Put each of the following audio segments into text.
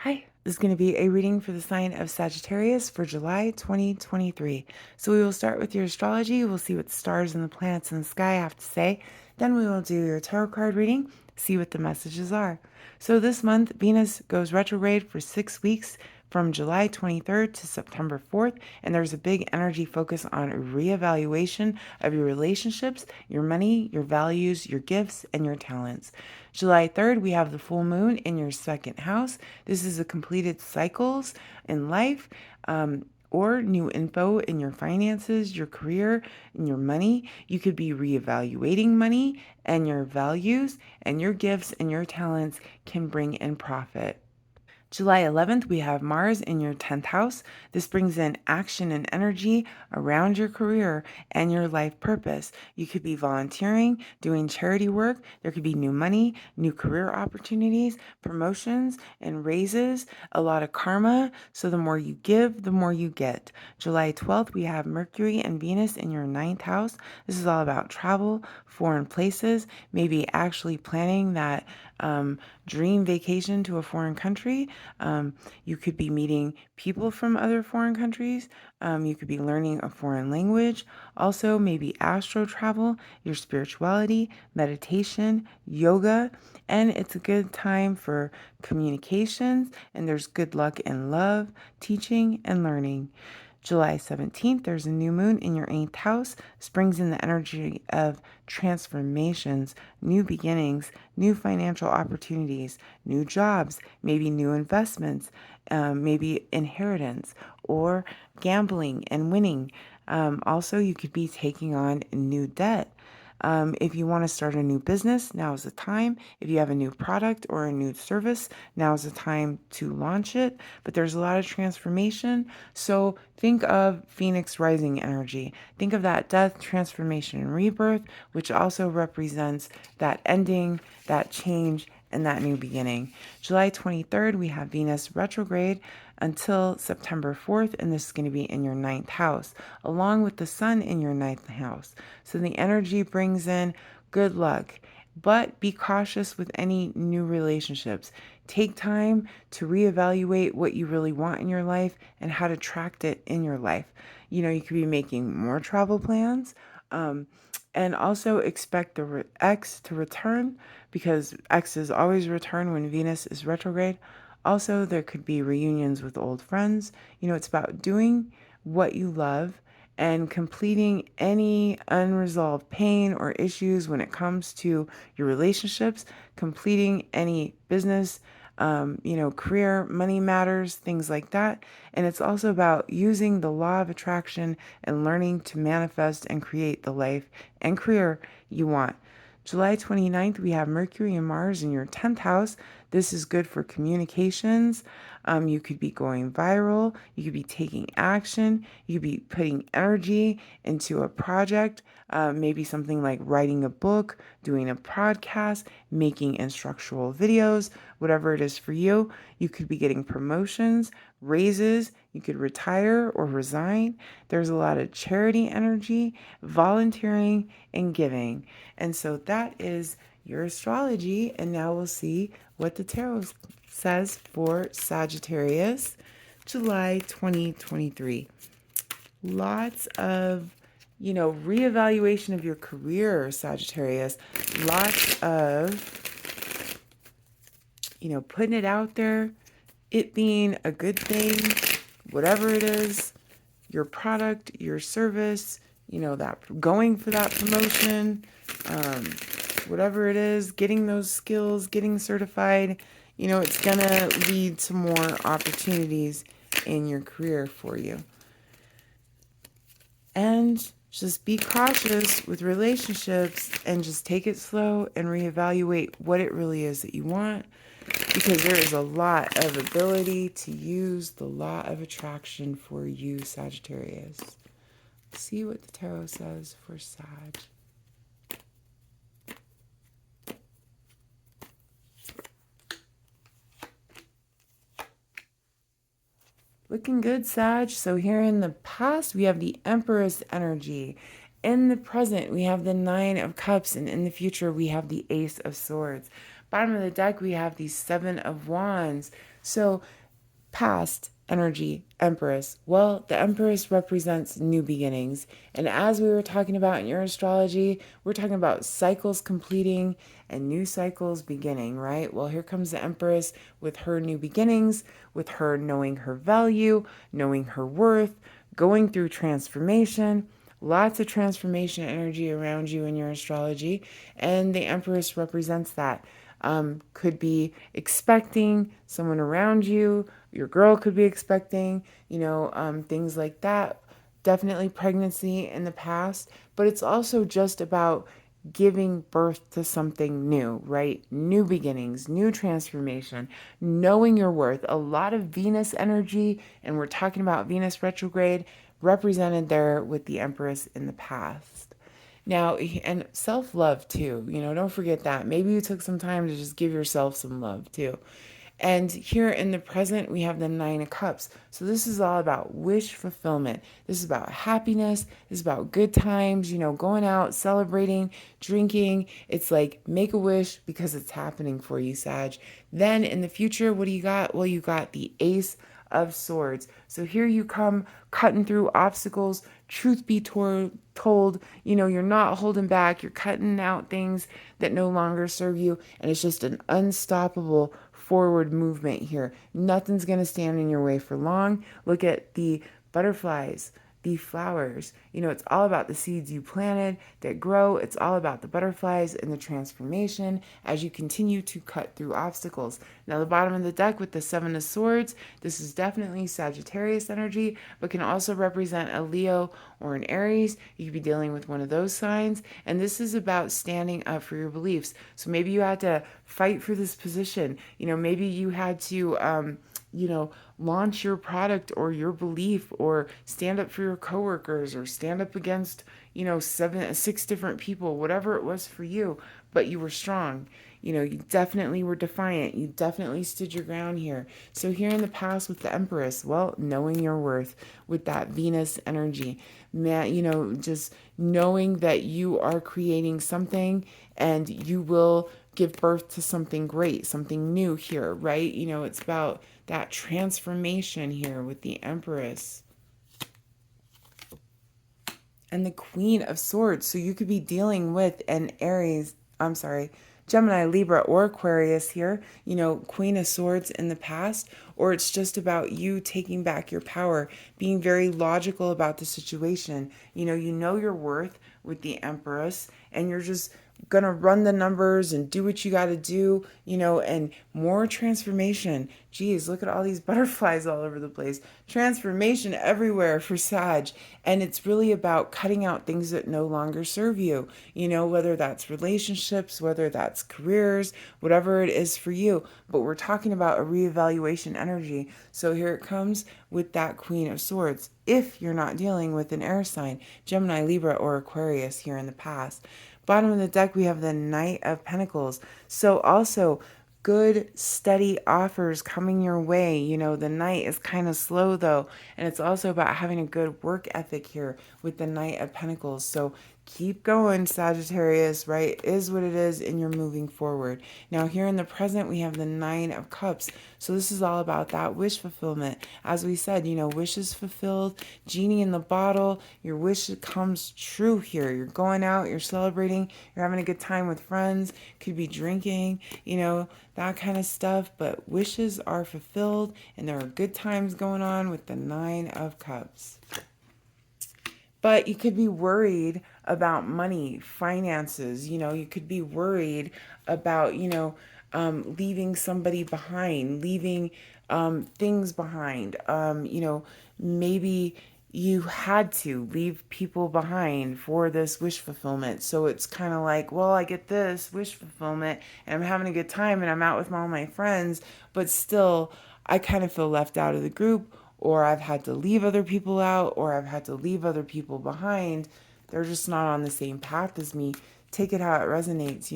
Hi, this is going to be a reading for the sign of Sagittarius for July 2023. So we will start with your astrology. We'll see what the stars and the planets in the sky have to say. Then we will do your tarot card reading, see what the messages are. So this month, Venus goes retrograde for 6 weeks from July 23rd to September 4th, and there's a big energy focus on reevaluation of your relationships, your money, your values, your gifts, and your talents. July 3rd, we have the full moon in your second house. This is a completed cycles in life. Or new info in your finances, your career, and your money. You could be reevaluating money and your values, and your gifts and your talents can bring in profit. July 11th, we have Mars in your 10th house. This brings in action and energy around your career and your life purpose. You could be volunteering, doing charity work. There could be new money, new career opportunities, promotions and raises, a lot of karma. So the more you give, the more you get. July 12th, we have Mercury and Venus in your 9th house. This is all about travel, foreign places, maybe actually planning that dream vacation to a foreign country. You could be meeting people from other foreign countries. You could be learning a foreign language. Also, maybe astro travel, your spirituality, meditation, yoga. And it's a good time for communications, and there's good luck in love, teaching, and learning. July 17th, there's a new moon in your 8th house. This brings in the energy of transformations, new beginnings, new financial opportunities, new jobs, maybe new investments, maybe inheritance or gambling and winning. Also, you could be taking on new debt. If you want to start a new business, now is the time. If you have a new product or a new service, now is the time to launch it. But there's a lot of transformation. So think of Phoenix rising energy. Think of that death, transformation, and rebirth, which also represents that ending, that change, and that new beginning. July 23rd, we have Venus retrograde until September 4th, and this is going to be in your 9th house, along with the sun in your 9th house. So the energy brings in good luck, but be cautious with any new relationships. Take time to reevaluate what you really want in your life and how to attract it in your life. You could be making more travel plans. And also expect the X to return because X's always return when Venus is retrograde. Also, there could be reunions with old friends. It's about doing what you love and completing any unresolved pain or issues when it comes to your relationships, completing any business, career, money matters, things like that. And it's also about using the law of attraction and learning to manifest and create the life and career you want. July 29th, we have Mercury and Mars in your 10th house. This is good for communications. You could be going viral. You could be taking action. You could be putting energy into a project, maybe something like writing a book, doing a podcast, making instructional videos, whatever it is for you. You could be getting promotions, raises. You could retire or resign. There's a lot of charity energy, volunteering, and giving. And so that is your astrology. And now we'll see what the tarot says for Sagittarius, July 2023. Lots of, reevaluation of your career, Sagittarius. Lots of, putting it out there, it being a good thing, whatever it is, your product, your service, that going for that promotion, whatever it is, getting those skills, getting certified, it's going to lead to more opportunities in your career for you. And just be cautious with relationships and just take it slow and reevaluate what it really is that you want, because there is a lot of ability to use the law of attraction for you, Sagittarius. See what the tarot says for Sag. Looking good, Sag. So here in the past, we have the Empress energy. In the present, we have the Nine of Cups. And in the future, we have the Ace of Swords. Bottom of the deck, we have the Seven of Wands. So past energy, Empress. Well, the Empress represents new beginnings. And as we were talking about in your astrology, we're talking about cycles completing and new cycles beginning, right? Well, here comes the Empress with her new beginnings, with her knowing her value, knowing her worth, going through transformation. Lots of transformation energy around you in your astrology, and the Empress represents that. Could be expecting someone around you, your girl could be expecting, things like that. Definitely pregnancy in the past, but it's also just about giving birth to something new, right? New beginnings, new transformation, knowing your worth. A lot of Venus energy, and we're talking about Venus retrograde represented there with the Empress in the past. Now, and self love too, don't forget that. Maybe you took some time to just give yourself some love too. And here in the present, we have the Nine of Cups. So this is all about wish fulfillment. This is about happiness. This is about good times, going out, celebrating, drinking. It's like make a wish because it's happening for you, Sag. Then in the future, what do you got? Well, you got the Ace of Swords. So here you come cutting through obstacles. Truth be told, you're not holding back. You're cutting out things that no longer serve you. And it's just an unstoppable forward movement here. Nothing's going to stand in your way for long. Look at the butterflies, the flowers. It's all about the seeds you planted that grow. It's all about the butterflies and the transformation as you continue to cut through obstacles. Now, the bottom of the deck with the Seven of Swords, this is definitely Sagittarius energy, but can also represent a Leo or an Aries. You could be dealing with one of those signs. And this is about standing up for your beliefs. So maybe you had to fight for this position. Maybe you had to, launch your product or your belief, or stand up for your coworkers, or stand up against, 6 different people, whatever it was for you, but you were strong. You definitely were defiant. You definitely stood your ground here. So here in the past with the Empress, well, knowing your worth with that Venus energy, man, just knowing that you are creating something and you will give birth to something great, something new here, right? It's about that transformation here with the Empress and the Queen of Swords. So you could be dealing with an Gemini, Libra, or Aquarius here, Queen of Swords in the past, or it's just about you taking back your power, being very logical about the situation. You know your worth with the Empress, and you're just gonna run the numbers and do what you got to do, and more transformation. Geez, look at all these butterflies all over the place. Transformation everywhere for Sag. And it's really about cutting out things that no longer serve you, whether that's relationships, whether that's careers, whatever it is for you. But we're talking about a reevaluation energy. So here it comes with that Queen of Swords. If you're not dealing with an air sign, Gemini, Libra, or Aquarius here in the past. Bottom of the deck, we have the Knight of Pentacles. So also good, steady offers coming your way. The Knight is kind of slow though. And it's also about having a good work ethic here with the Knight of Pentacles. So keep going, Sagittarius, right? Is what it is, and you're moving forward. Now, here in the present, we have the Nine of Cups. So this is all about that wish fulfillment. As we said, wishes fulfilled, genie in the bottle. Your wish comes true here. You're going out, you're celebrating, you're having a good time with friends, could be drinking, that kind of stuff. But wishes are fulfilled, and there are good times going on with the Nine of Cups. But you could be worried about money, finances. You could be worried about, leaving somebody behind, leaving things behind. Maybe you had to leave people behind for this wish fulfillment. So it's kind of like, well, I get this wish fulfillment and I'm having a good time and I'm out with all my friends, but still I kind of feel left out of the group, or I've had to leave other people out, or I've had to leave other people behind. They're just not on the same path as me. Take it how it resonates,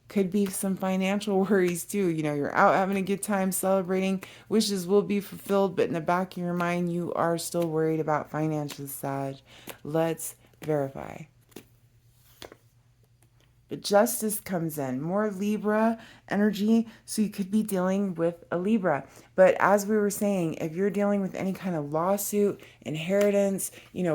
Could be some financial worries too. You're out having a good time celebrating. Wishes will be fulfilled, but in the back of your mind, you are still worried about finances, Sag. Let's verify. but justice comes in, more Libra energy. So you could be dealing with a Libra. But as we were saying, if you're dealing with any kind of lawsuit, inheritance,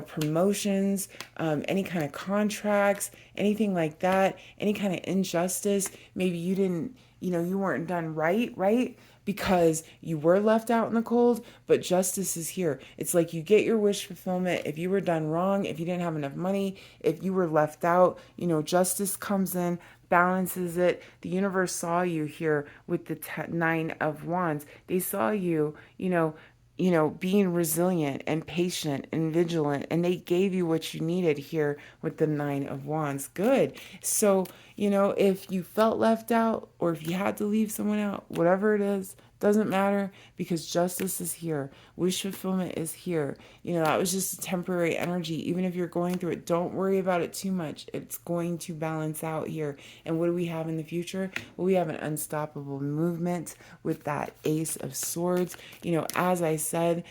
promotions, any kind of contracts, anything like that, any kind of injustice, maybe you didn't, you weren't done right? Because you were left out in the cold, but justice is here. It's like you get your wish fulfillment. If you were done wrong, if you didn't have enough money, if you were left out, justice comes in, balances it. The universe saw you here with the Nine of Wands. They saw you, being resilient and patient and vigilant, and they gave you what you needed here with the Nine of Wands. Good. So, if you felt left out or if you had to leave someone out, whatever it is, doesn't matter because justice is here. Wish fulfillment is here. That was just a temporary energy. Even if you're going through it, don't worry about it too much. It's going to balance out here. And what do we have in the future? Well, we have an unstoppable movement with that Ace of Swords. As I said,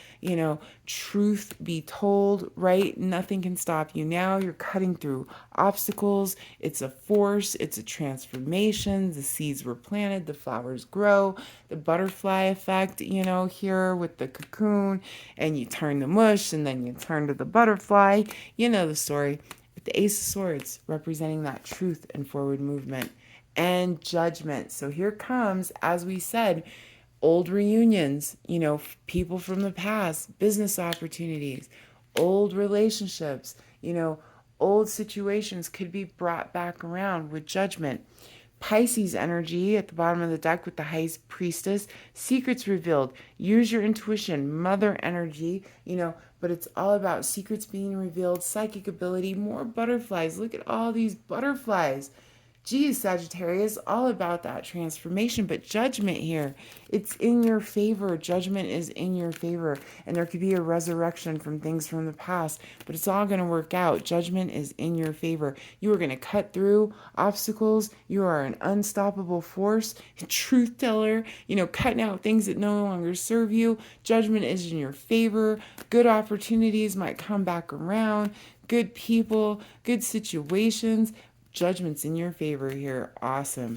truth be told, right? Nothing can stop you now. You're cutting through obstacles. It's a force. It's a transformation. The seeds were planted. The flowers grow. The butterfly effect, here with the cocoon, and you turn the mush and then you turn to the butterfly. You know the story. With the Ace of Swords representing that truth and forward movement and judgment. So here comes, as we said, old reunions, people from the past, business opportunities, old relationships, old situations could be brought back around with judgment. Pisces energy at the bottom of the deck with the High Priestess, secrets revealed. Use your intuition. Mother energy, but it's all about secrets being revealed, psychic ability, more butterflies. Look at all these butterflies. Geez, Sagittarius, all about that transformation, but judgment here, it's in your favor. Judgment is in your favor, and there could be a resurrection from things from the past, but it's all going to work out. Judgment is in your favor. You are going to cut through obstacles. You are an unstoppable force, truth teller, cutting out things that no longer serve you. Judgment is in your favor. Good opportunities might come back around. Good people, good situations. Judgment's in your favor here. Awesome.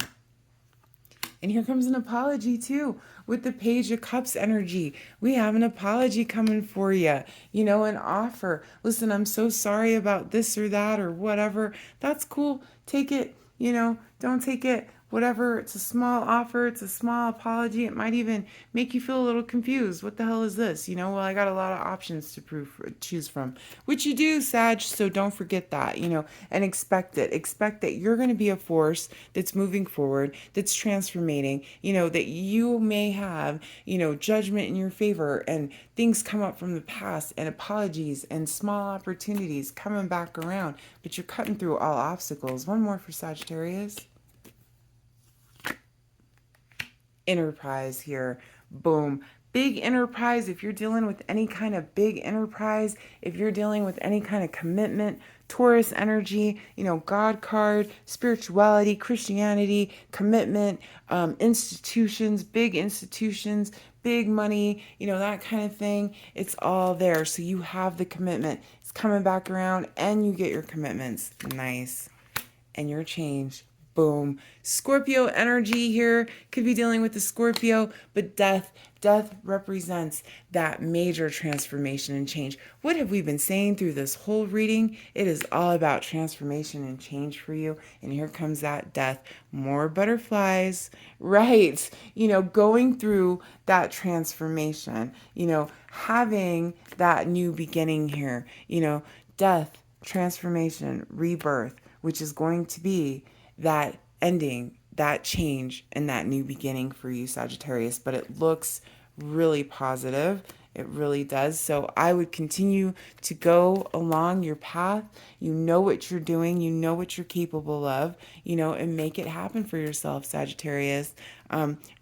And here comes an apology too with the Page of Cups energy. We have an apology coming for you, an offer. Listen, I'm so sorry about this or that or whatever. That's cool. Take it, don't take it. Whatever, it's a small offer, it's a small apology. It might even make you feel a little confused. What the hell is this? Well, I got a lot of options to choose from, which you do, Sag, so don't forget that, and expect it. Expect that you're going to be a force that's moving forward, that's transformating, that you may have, judgment in your favor and things come up from the past and apologies and small opportunities coming back around, but you're cutting through all obstacles. One more for Sagittarius. Enterprise here. Boom. Big enterprise. If you're dealing with any kind of big enterprise, if you're dealing with any kind of commitment, Taurus energy, God card, spirituality, Christianity, commitment, institutions, big money, that kind of thing. It's all there. So you have the commitment. It's coming back around and you get your commitments. Nice. And your change. Boom. Scorpio energy here. Could be dealing with the Scorpio, but death represents that major transformation and change. What have we been saying through this whole reading? It is all about transformation and change for you. And here comes that death. More butterflies. Right. Going through that transformation, having that new beginning here, death, transformation, rebirth, which is going to be that ending, that change, and that new beginning for you, Sagittarius. But it looks really positive. It really does. So I would continue to go along your path. You know what you're doing. You know what you're capable of, and make it happen for yourself, Sagittarius.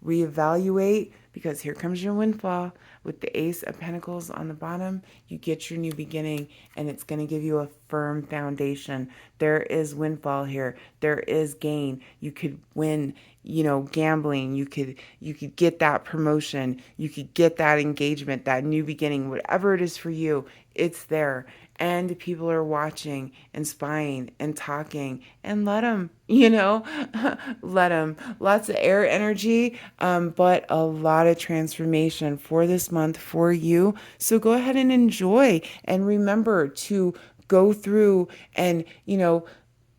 Reevaluate, because here comes your windfall. With the Ace of Pentacles on the bottom, you get your new beginning, and it's going to give you a firm foundation. There is windfall here. There is gain. You could win, gambling. You could get that promotion. You could get that engagement, that new beginning, whatever it is for you. it's there, and people are watching and spying and talking, and let them, let them. Lots of air energy, but a lot of transformation for this month for you. So go ahead and enjoy, and remember to go through and,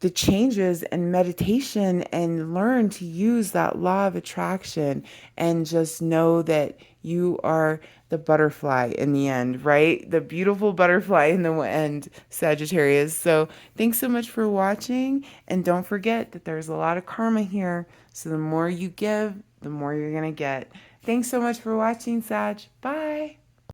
the changes and meditation, and learn to use that law of attraction, and just know that you are the butterfly in the end, right? The beautiful butterfly in the end, Sagittarius. So thanks so much for watching. And don't forget that there's a lot of karma here. So the more you give, the more you're going to get. Thanks so much for watching, Sag. Bye.